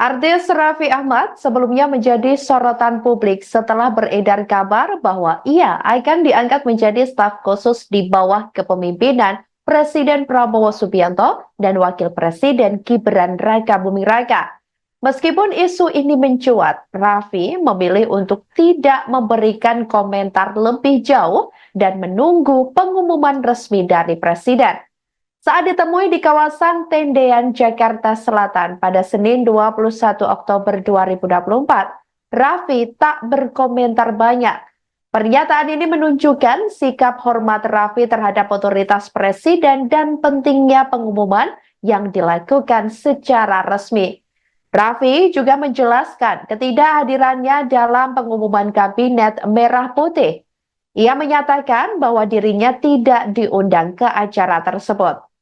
Artis Raffi Ahmad sebelumnya menjadi sorotan publik setelah beredar kabar bahwa ia akan diangkat menjadi staf khusus di bawah kepemimpinan Presiden Prabowo Subianto dan Wakil Presiden Gibran Rakabuming Raka. Meskipun isu ini mencuat, Raffi memilih untuk tidak memberikan komentar lebih jauh dan menunggu pengumuman resmi dari Presiden. Saat ditemui di kawasan Tendean, Jakarta Selatan pada Senin 21 Oktober 2024, Raffi tak berkomentar banyak. Pernyataan ini menunjukkan sikap hormat Raffi terhadap otoritas presiden dan pentingnya pengumuman yang dilakukan secara resmi. Raffi juga menjelaskan ketidakhadirannya dalam pengumuman Kabinet Merah Putih. Ia menyatakan bahwa dirinya tidak diundang ke acara tersebut.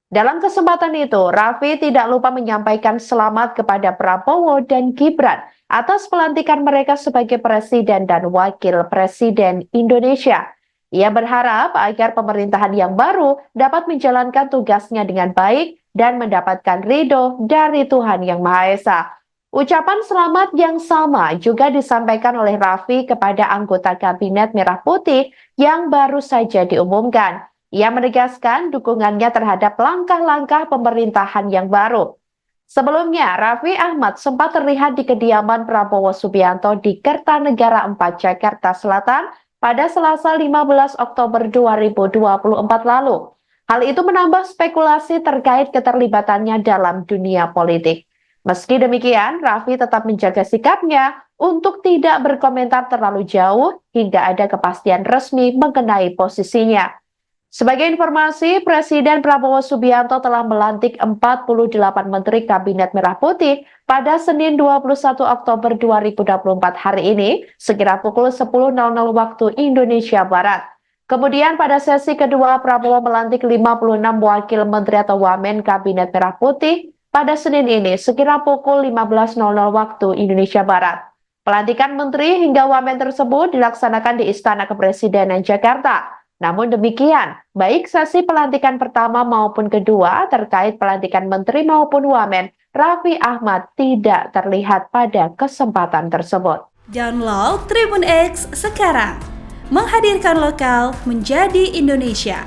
Dalam kesempatan itu, Raffi tidak lupa menyampaikan selamat kepada Prabowo dan Gibran atas pelantikan mereka sebagai Presiden dan Wakil Presiden Indonesia. Ia berharap agar pemerintahan yang baru dapat menjalankan tugasnya dengan baik dan mendapatkan ridho dari Tuhan Yang Maha Esa. Ucapan selamat yang sama juga disampaikan oleh Raffi kepada anggota Kabinet Merah Putih yang baru saja diumumkan. Ia menegaskan dukungannya terhadap langkah-langkah pemerintahan yang baru. Sebelumnya, Raffi Ahmad sempat terlihat di kediaman Prabowo Subianto di Kertanegara 4, Jakarta Selatan pada Selasa 15 Oktober 2024 lalu. Hal itu menambah spekulasi terkait keterlibatannya dalam dunia politik. Meski demikian, Raffi tetap menjaga sikapnya untuk tidak berkomentar terlalu jauh hingga ada kepastian resmi mengenai posisinya. Sebagai informasi, Presiden Prabowo Subianto telah melantik 48 Menteri Kabinet Merah Putih pada Senin 21 Oktober 2024 hari ini, sekira pukul 10.00 waktu Indonesia Barat. Kemudian pada sesi kedua, Prabowo melantik 56 Wakil Menteri atau Wamen Kabinet Merah Putih pada Senin ini, sekira pukul 15.00 waktu Indonesia Barat. Pelantikan Menteri hingga Wamen tersebut dilaksanakan di Istana Kepresidenan Jakarta. Namun demikian, baik sesi pelantikan pertama maupun kedua terkait pelantikan menteri maupun wamen, Raffi Ahmad tidak terlihat pada kesempatan tersebut. Download Tribun X sekarang, menghadirkan lokal menjadi Indonesia.